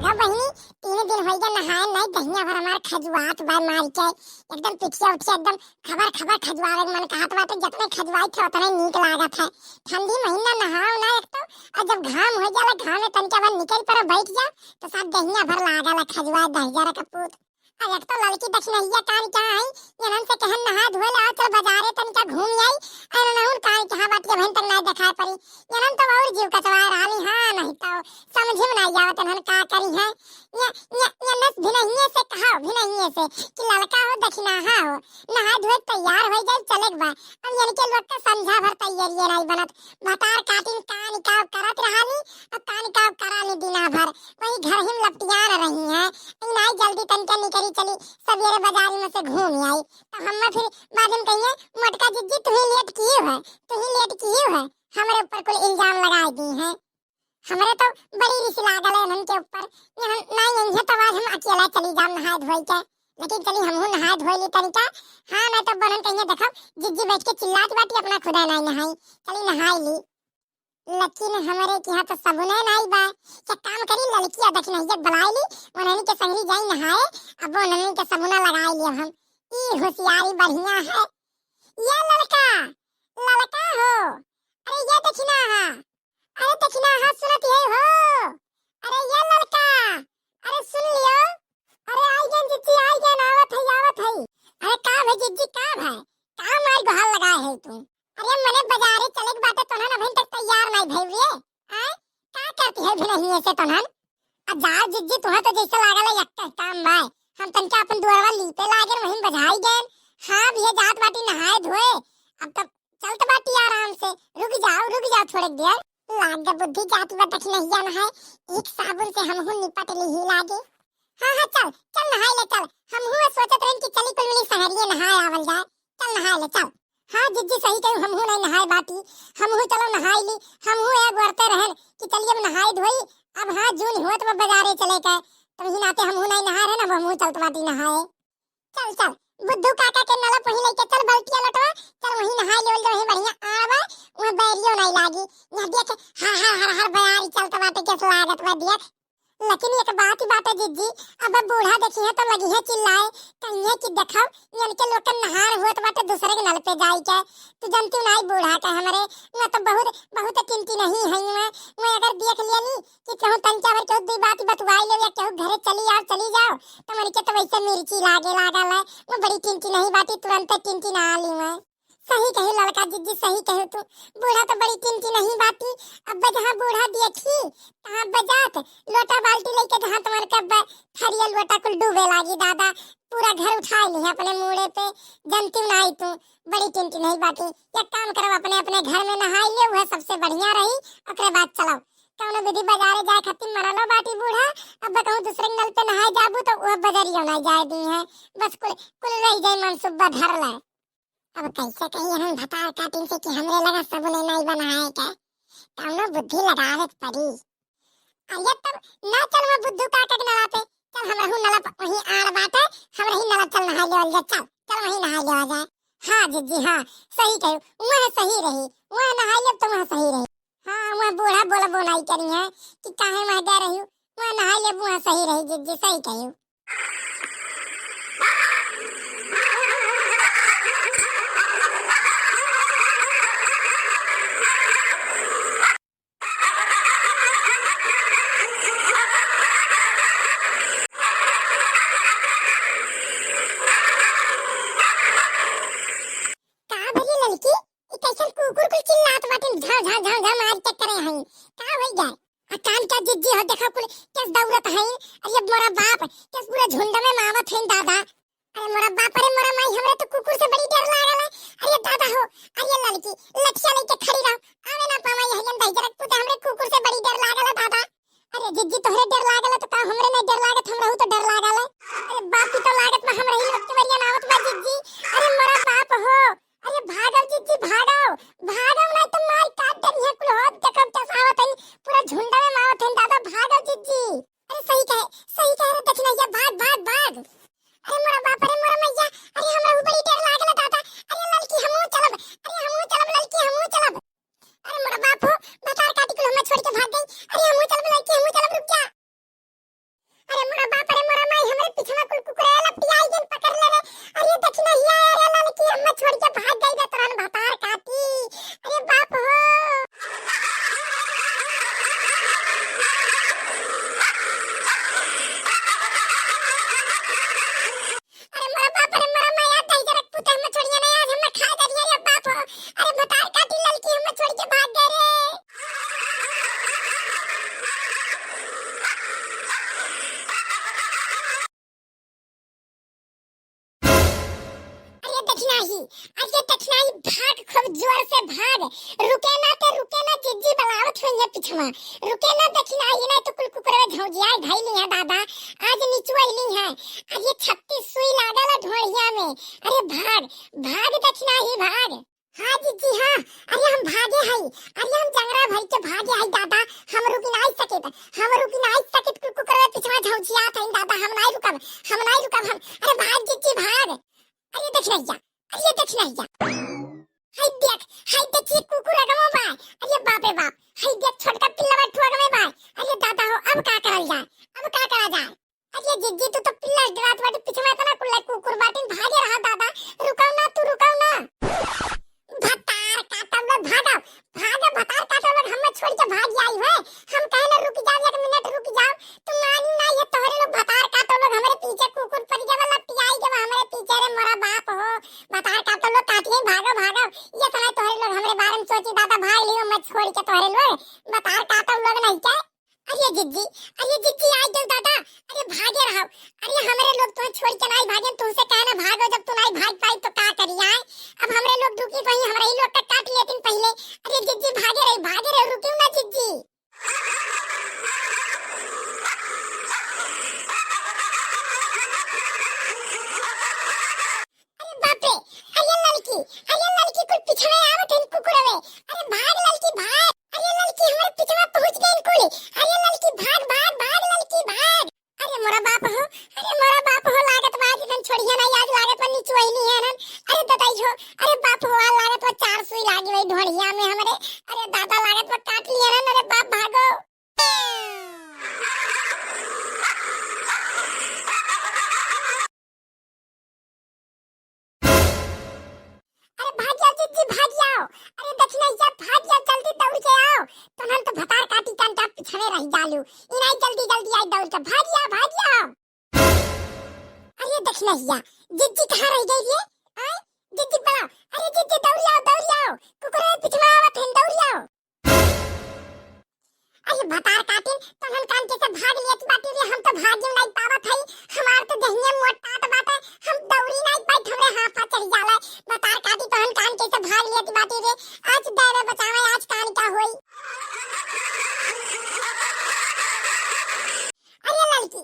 अगा बहिनी 3 दिन हो गया नहाए नहीं दहिया भर हमार खजुआत बा मार के एकदम पिछिया उठिया एकदम खबर खबर खजुआवे मन कहत बाटे जितने खजुआई थे उतने नीक लागत है। ठंडी महीना नहाओ ना एक तो और जब घाम हो जाला घाम में तनिका बार निकल पर बैठ जा तो सब दहिया भर लागल खजुआ दहिया का पूत। अब एक तो लड़की दक्षिणहिया कान कहाँ आई जनन से कहन नहा धोए ला चल बाजारे तनिका घूम आई और नहुन कान कहाँ बात जब तक ना दिखाई पड़ी जनन तो और जीव कचवा रही हां नहीं तो समझ में नहीं आवत हन का करी है ये नस भिनहिए से कहा भिनहिए से कि लड़का हो दक्षिणाहा हो नहा धोए तैयार हो जाए चलेक बा। अब यानी के लोग का समझा भर तैयार ये नहीं बनत भतार काटिन कान काव करत रहानी और कान काव करानी दिना भर वही घर हिम लपटिया रही है नहीं जल्दी तनिका निकली चली सवेरे बाजार में से घूम आई तो हम फिर बाद में कहिए मोटका जिज्जी तू ही लेट की है हमारे ऊपर कोई इल्जाम लगाए दी है। हमारे तो बड़ी रिसी लागल है उनके ऊपर नहीं यही तो आज हम अकेला चली जाम नहाए धोई के लेकिन चली हमहू नहाए धोई ली तनिका। हाँ मैं तो बनन कहिए देखो जिज्जी बैठ के चिल्लात बाटी अपना खुदा नहीं नहाई चली नहाई ली लेकिन हमारे के यहाँ तो सबने नहीं बा क्या काम करी लड़की दक्षिण हिजत बुलाई ली उन्होंने के संगरी जाई नहाए अब उन्होंने के सबुना लगाई लिया हम ई होशियारी बढ़िया है। ये लड़का हो अरे ये दक्षिणा हा अरे दक्षिणा हा सुनत है हो अरे ये लड़का अरे सुन लियो अरे आई गन जिज्जी आई गन आवत है अरे का है जिज्जी का है का मार गहाल लगा है तू अरे मने बाजारे चले के बाटे तोहन अभी तक तैयार नहीं भइल रे हैं का करती है भिनहिए से तोहन अब जा जिज्जी तुहा तो जैसे लागल है एक काम बा हम तनका अपन दुआरवा लीपे लागे वहीं बजाई गए। हां भी जात बाटी नहाए धोए अब तक चलत बाटी आराम से रुक जाओ थोड़ी देर लाग गए बुद्धि जात बा दक्षिणहिया नहाए एक साबुन से हमहू निपट ली ही लागे। हां चल नहाए ले चल हमहू सोचत रहन कि चली कुल मिली सहरिये नहाए आवल जाए चल नहाए ले चल। हाँ जिज्जी सही कही हमहू नहीं नहाए बाटी हमहू चलो नहाई ली हमहू एक वर्ते रहन कि चलिए अब नहाई धोई अब हाँ जून हुआ तो बाजारे चले गए तभी नाते हमहू नहीं नहा रहे ना हमहू चलत बाटी नहाए। चल बुद्धू काका के नला पही लेके चल बल्टिया लटवा चल वहीं नहाई लेवल जो वहीं बढ़िया आवा वहां बैरियो नहीं लागी ना देख हर बयारी चलत बाटे के लागत बा देख। लेकिन एक बात ही बात है जिज्जी अब बूढ़ा देखी है तो लगी है चिल्लाए कहिए कि देखो यानी के लोग नहार हुए तो बाटे दूसरे के नल पे जाई के तू जानती नहीं बूढ़ा का हमारे मैं तो बहुत चिंती नहीं है मैं अगर देख लिया नी कि कहूं तंचा भर के दो बात बतवाई ले या कहूं घरे चली जाओ तो मन के तो वैसे मिर्ची लागल है मैं बड़ी चिंती नहीं बाटी तुरंत चिंती ना ली मैं सही कही लड़का जिज्जी सही कहे तू बूढ़ा तो बड़ी चिंती नहीं बाटी अब जहाँ बूढ़ा देखी तहाँ बजात लोटा बाल्टी लेके जहाँ तुम्हारे कब थरिया लोटा कुल डूबे लागी दादा पूरा घर उठा ली अपने मुड़े पे जनती नहीं तू बड़ी चिंती नहीं बाटी एक काम करो अपने घर में नहाई ले वह सबसे बढ़िया रही ओकरे बाद चलो कौनो विधि बाजारे जाए खातिर मरलो बाटी बूढ़ा अब कहूँ दूसरे नल पे नहाए जाबू तो वह बजरियो नहीं जाए दी है बस कुल रह जाए मन सुब्बा धर ले। अब कैसे कही हम भतार काटिन से कि हमरे लगा सबने नहीं बनाए के कौनो बुद्धि लगावे पड़ी अरे तब ना चल मैं बुद्धू काका के नला पे चल हमरा हूं नला वहीं आड़ बाटे हमरा ही नला चल नहा लेवल जा चल वहीं नहा लेवा जाए। हां जिज्जी हां सही कहो वह सही रही वह नहाई ले तो वह सही रही। हां वह बूढ़ा बोला नहीं करी है कि काहे मैं दे रही हूं वह नहाई ले वह सही रही जिज्जी सही कहो। जिज्जी हो देखा कुल किस दौड़त है अरे मोरा बाप किस पूरा झुंड में मावत है दादा अरे मोरा बाप अरे मोरा माई हमरे तो कुकुर से बड़ी डर लागल है अरे दादा हो अरे लड़की लठिया लेके खड़ी रहो आवे ना पावा यही दई जरक पुते हमरे कुकुर से बड़ी डर लागल है दादा। अरे जिज्जी तोहरे डर लागल है तो का हमरे नहीं डर लागत हमरे तो डर लागल है अरे बाप की तो लागत में हमरे ही लोग के बरिया मावत बा जिज्जी अरे मोरा बाप हो अरे भागो जिज्जी भागो नहीं तो मार काट दे है कुल होत देखब तसावत है पूरा झुंड में मावत है दादा भागो जिज्जी। अरे सही कहे रे दक्षिणैया भाग अरे मोरा बाप अरे मोरा मैया अरे हमरा ऊपर डर लागल दादा अरे लड़की हमहू चलब लड़की हमहू चलब अरे मोरा बाप हो बतार काटी कुल अरे देखनाई भाग खूब जोर से भाग। रुके ना जिज्जी बलावत होइए पिछवा। रुके ना देखनाई ना तो कुल कुकरवा झौजिया धइली है दादा। आज निचुआइली है। अरे 36 सुई लागल ढोड़िया में। अरे भाग भाग देखनाई भाग। हाँ जीजी हाँ। अरे हम भागे हई। अरे हम जंगरा भाई के भागे हई दादा। हम रुक नहीं सके। हम रुक नहीं सके कुल कुकरवा पिछवा झौजिया था दादा। हम नहीं रुकब हम। अरे भाग जीजी भाग। अरे देख रही जा। अरे देख रही जा। हाय देख ये कुकुर अगवा बा। अरे बाप रे बाप। हाय देख छोटका पिल्ला ठोगवे बा। अरे दादा हो अब का करल जाए। अब का करा जाए। अरे जिज्जी तू तो पिल्ला डरात बाटे पिछवा तना कुल कुकुर बाटिन भागे रहा दादा। रुकाओ ना तू रुकाओ ना। भतार काटम लोग भागो। भतार काटम लोग हमें छोड़ के भाग आई है। हम कहे ना रुक जाओ 1 मिनट रुक जाओ। तुम मानी ना ये तोहरे लोग भतार काटम लोग हमारे पीछे कुकुर पड़ गया वाला पियाई के हमारे पीछे रे मोरा बाप हो। भतार काटम लोग काटिए भागो। ये समय तोहरे लोग हमारे बारे में सोची दादा भाग लियो मत छोड़ के तोहरे लोग। भतार काटम लोग नहीं क्या। अरे जिज्जी आई जाओ दादा। अरे भागे रहो। अरे हमारे लोग तुम्हें छोड़ के नहीं भागे। तुमसे कहना भागो जब तुम नहीं भाग पाई तो का करिए। अब हमारे लोग रुकी कहीं हमारे ही लोग काट लिए दिन पहले। अरे जिज्जी भागे रहे रुकियो ना जिज्जी। अरे बाप रे। अरे लड़की कुल पिछड़े आवत है कुकुरवे। अरे भाग लड़की भाग। अरे लड़की हमारे पिछवा पहुंच गई कुल। अरे लड़की भाग लड़की भाग। अरे मोरा बाप हो लागत बाज जन छोड़िया ना आज लागत पर नीचे वही नहीं है नन। अरे बताई हो। अरे बाप हो लागत पर 4 सुई लागी वही ढोड़िया में हमारे। अरे दादा लागत पर काट लिया नन। अरे बाप भागो। अरे भाग जाओ जिज्जी भाग जाओ। अरे दक्षिणा जा भाग जाओ जल्दी दौड़ के आओ। तो हम तो भतार काटी तंटा पिछड़े रह जालू। इनाई जल्दी आई दौड़ के भाग जाओ। अरे दक्षिणा जा जिज्जी कहां रह गई रे। आए जिज्जी बड़ा। अरे जिज्जी दौड़ जाओ। कुकुरे पिछवा आवत है दौड़ जाओ। अरे भतार काटिन तो हम कान के से भाग लेत बाटी रे। हम तो भागे नहीं पावत हई। हमार तो दहिया मोटा बाटे। हम दौड़ी नहीं पाई हमरे हाथ चढ़ जाला। भतार काटी तो हम कान के से भाग लेत बाटी रे। आज देवे बचावे आज कान क्या होई। अरे लड़की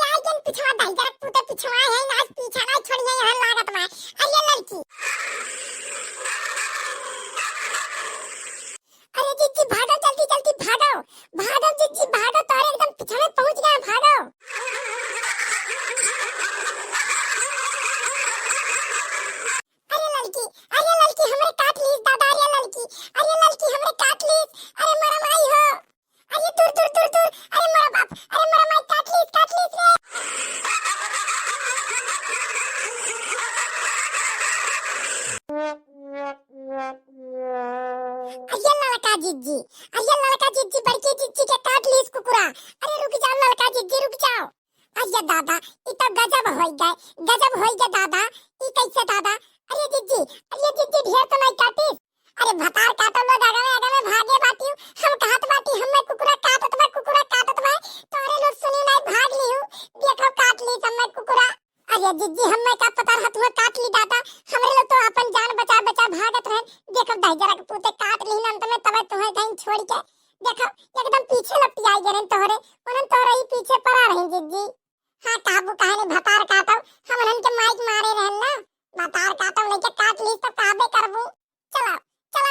आई जन पिछवा दई जरा तू तो पिछवा है ना पीछा ना छोड़िए यहां लागत में। अरे लड़की। अरे जिज्जी भागो जल्दी भागो जिज्जी भागो तोरे एकदम पिछड़े पहुंच गए भागो। अरे लड़की हमरे काट ली दादा। अरे लड़की हमरे काट ली। अरे मरा माई हो। अरे दूर। अरे मरा बाप। अरे मरा माई काट ली रे। अरे लड़का जिज्जी बड़की जिज्जी के काट ली कुकुरा। अरे रुक जाओ लड़का जिज्जी रुक जाओ। अरे दादा ई तो गजब होई गए दादा। ई कैसे दादा। अरे जिज्जी ढेर तो नहीं काटी। अरे भतार काटो लोग आगे भागे बाटी। हम कहत बाटी हमें कुकुरा काटत बा तोरे लोग सुनी नहीं भाग लियो। देखो काट ली हमें कुकुरा। अरे जिज्जी हमें का पता हाथ में काट ली दादा। हमरे लोग तो अपन जान बचा भागत रहे। देखो दहजरा के पूते काट ली नन तमे तबे तुम्हें कहीं छोड़ के देखो एकदम पीछे लपटी आई गए तोहरे। उनन तोरे ही पीछे पड़ा रहे जिज्जी। हां काबू कहानी भतार काटो हमन के माइक मारे रहल ना। भतार काटो लेके काट ली तो काबे करबू। चलो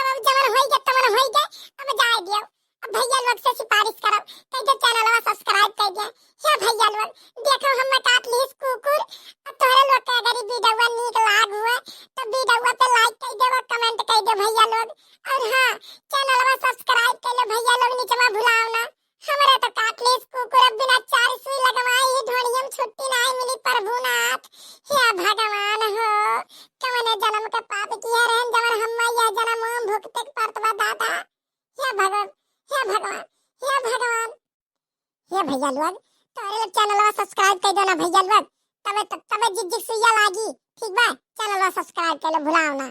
अब जमन होई गए तमन होई गए। अब जाए दियो। अब भैया लोग से सिफारिश करो कह दे चैनलवा सब्सक्राइब कर दे। हे भैया लोग देखो हम काट ली कुकुर। तोरे लोग के अगर वीडियो नीक लाग हुआ तो वीडियो पे लाइक कर दे कमेंट कर दे भैया लोग। और हां चैनलवा सब्सक्राइब कर लो भैया लोग नीचे में भुलाओ ना। हमरे तो काट ली कुकुर बिना 4 सुई लगवाई ही ढोड़ियम छुट्टी नहीं मिली प्रभुनाथ। हे भगवान हो कौन जन्म के पाप किए रहन जवन हम यह जन्म भुगते परतवा दादा। हे भगवान हे भैया लोग तोरे लोग चैनलवा सब्सक्राइब कर दो ना भैया लोग। तबे जिज्जी सुइया लागी ठीक बा। चैनलवा सब्सक्राइब कर लो भुलाओ ना।